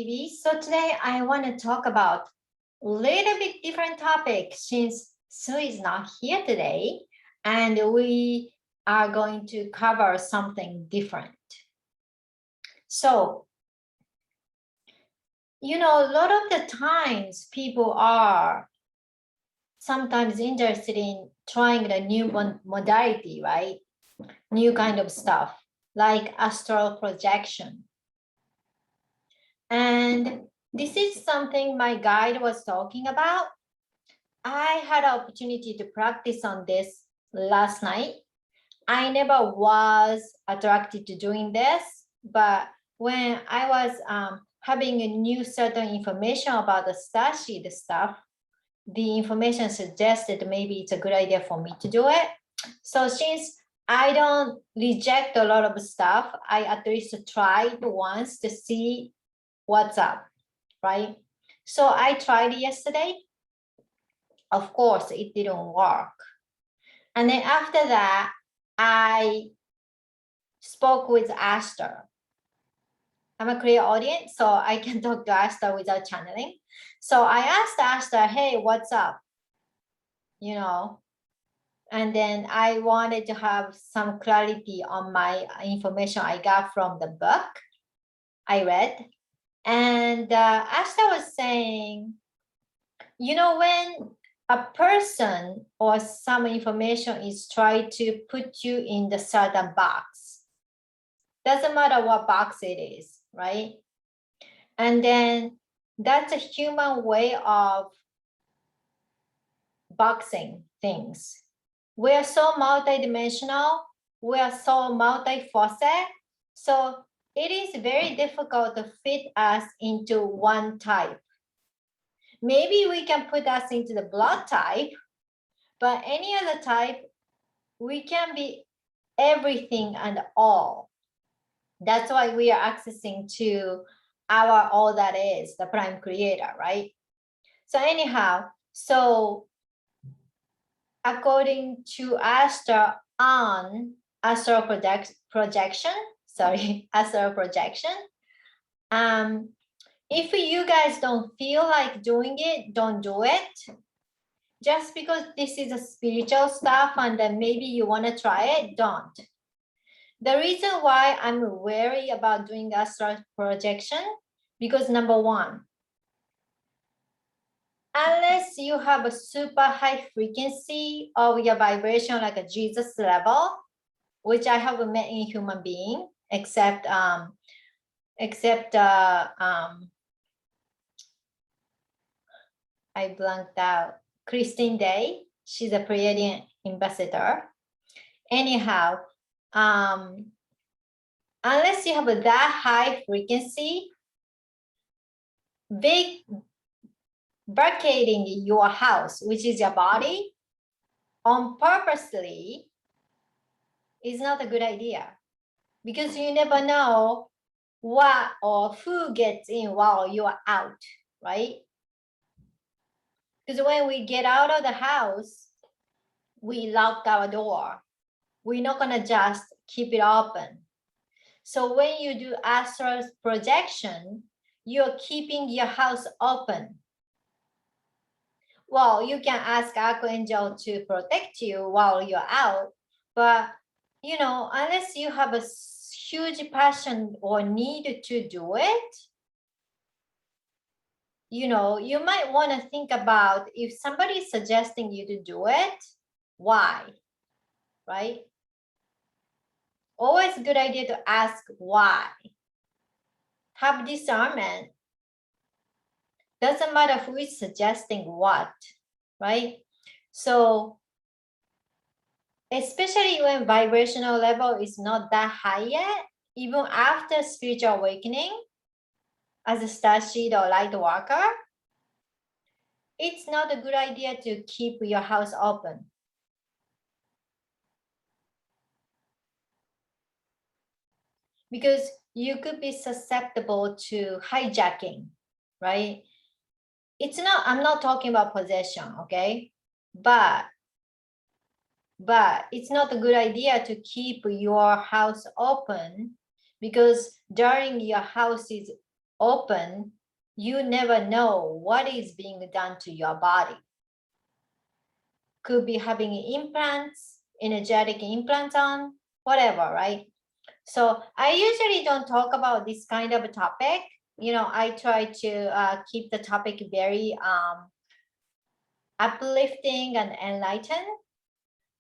So today I want to talk about a little bit different topic since Sue is not here today, and we are going to cover something different. So, a lot of the times people are sometimes interested in trying the new modality, right? New kind of stuff like astral projection. And this is something my guide was talking about. I had an opportunity to practice on this last night. I never was attracted to doing this, but when I was having a new certain information about the starseed stuff, the information suggested maybe it's a good idea for me to do it. So since I don't reject a lot of stuff, I at least tried once to see what's up, right? So I tried yesterday. Of course, it didn't work. And then after that, I spoke with Astral. I'm a clear audience, so I can talk to Astral without channeling. So I asked Astral, hey, what's up? And then I wanted to have some clarity on my information I got from the book I read. And Astral was saying, when a person or some information is trying to put you in the certain box, doesn't matter what box it is, right? And then that's a human way of boxing things. We are so multidimensional, we are so multifaceted, so it is very difficult to fit us into one type. Maybe we can put us into the blood type, but any other type, we can be everything and all. That's why we are accessing to our all that is, the prime creator, right? So anyhow, so according to Astral on astral projection, astral projection, if you guys don't feel like doing it, don't do it. Just because this is a spiritual stuff and then maybe you want to try it, don't. The reason why I'm wary about doing astral projection, because number one, unless you have a super high frequency of your vibration, like a Jesus level, which I haven't met in human being, except I blanked out. Christine Day, she's a Pleiadian ambassador. Anyhow, unless you have that high frequency, big barricading your house, which is your body, on purposely is not a good idea, because you never know what or who gets in while you're out, right? Because when we get out of the house, we lock our door. We're not gonna just keep it open. So when you do astral projection, you're keeping your house open. Well, you can ask Archangel to protect you while you're out, but unless you have a huge passion or need to do it, you might want to think about if somebody is suggesting you to do it, why, right? Always a good idea to ask why. Have discernment. Doesn't matter who is suggesting what, right? So especially when vibrational level is not that high yet, even after spiritual awakening, as a starseed or light worker, it's not a good idea to keep your house open. Because you could be susceptible to hijacking, right? I'm not talking about possession, okay? But it's not a good idea to keep your house open, because during your house is open, you never know what is being done to your body. Could be having implants, energetic implants on, whatever, right? So I usually don't talk about this kind of a topic. I try to keep the topic very uplifting and enlightened.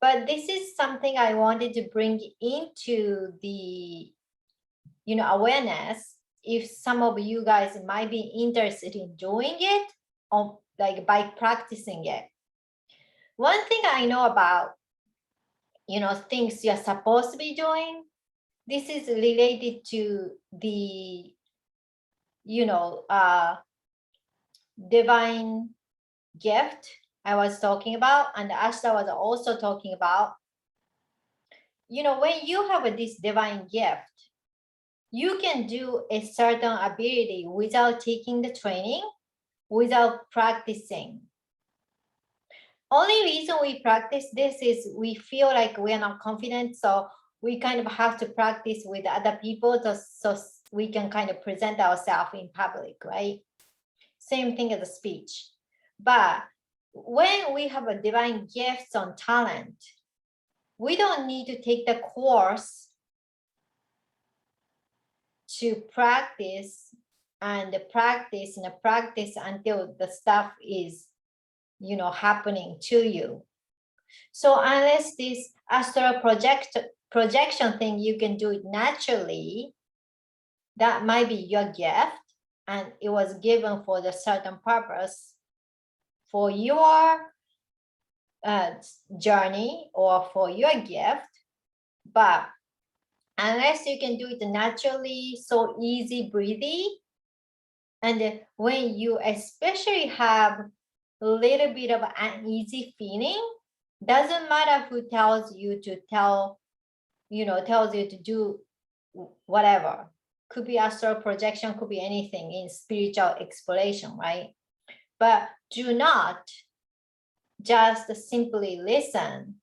But this is something I wanted to bring into the, awareness. If some of you guys might be interested in doing it, or like by practicing it. One thing I know about, things you're supposed to be doing, this is related to the, divine gift I was talking about, and Ashta was also talking about. When you have this divine gift, you can do a certain ability without taking the training, without practicing. Only reason we practice this is we feel like we are not confident, so we kind of have to practice with other people so we can kind of present ourselves in public, right? Same thing as a speech. But when we have a divine gifts on talent, we don't need to take the course to practice and practice and practice until the stuff is, happening to you. So unless this astral projection thing, you can do it naturally, that might be your gift, and it was given for the certain purpose for your journey or for your gift. But unless you can do it naturally, so easy breathing, and when you especially have a little bit of uneasy feeling, doesn't matter who tells you to tells you to do whatever. Could be astral projection, could be anything in spiritual exploration, right? But do not just simply listen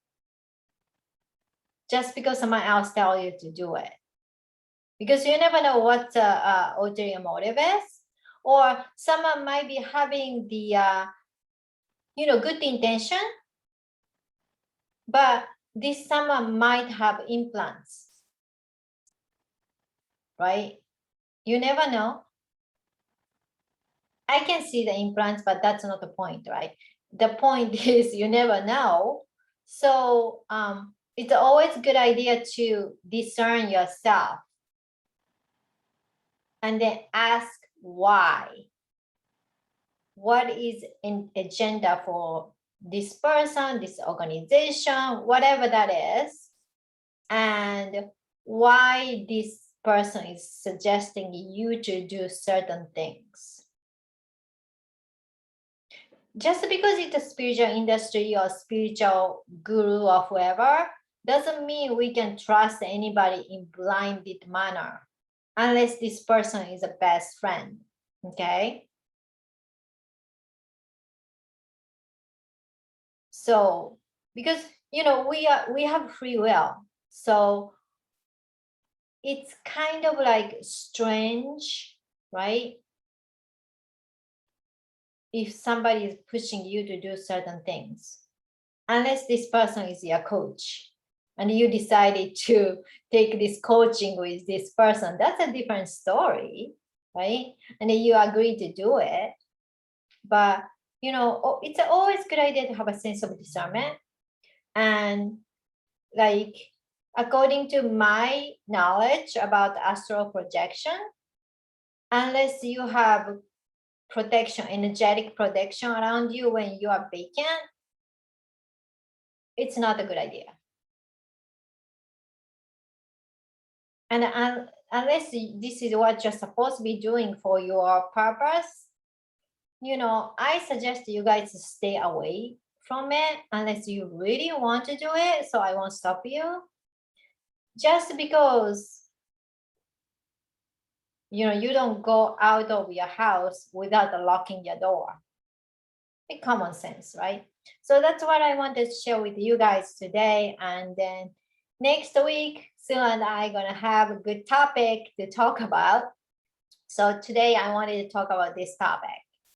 just because someone else tells you to do it. Because you never know what the ulterior motive is. Or someone might be having the, good intention, but this someone might have implants, right? You never know. I can see the implants, but that's not the point, right? The point is you never know. So it's always a good idea to discern yourself and then ask why. What is an agenda for this person, this organization, whatever that is, and why this person is suggesting you to do certain things. Just because it's a spiritual industry or spiritual guru or whoever, doesn't mean we can trust anybody in blinded manner, unless this person is a best friend, okay? So, because, we have free will. So it's kind of like strange, right? If somebody is pushing you to do certain things, unless this person is your coach and you decided to take this coaching with this person, that's a different story, right? And then you agree to do it. But, it's always a good idea to have a sense of discernment. And like, according to my knowledge about astral projection, unless you have protection, energetic protection around you when you are vacant, it's not a good idea. And unless this is what you're supposed to be doing for your purpose, I suggest you guys to stay away from it unless you really want to do it. So I won't stop you. Just because, you don't go out of your house without locking your door. It's common sense, right? So that's what I wanted to share with you guys today. And then next week, Sue and I are gonna have a good topic to talk about. So today I wanted to talk about this topic.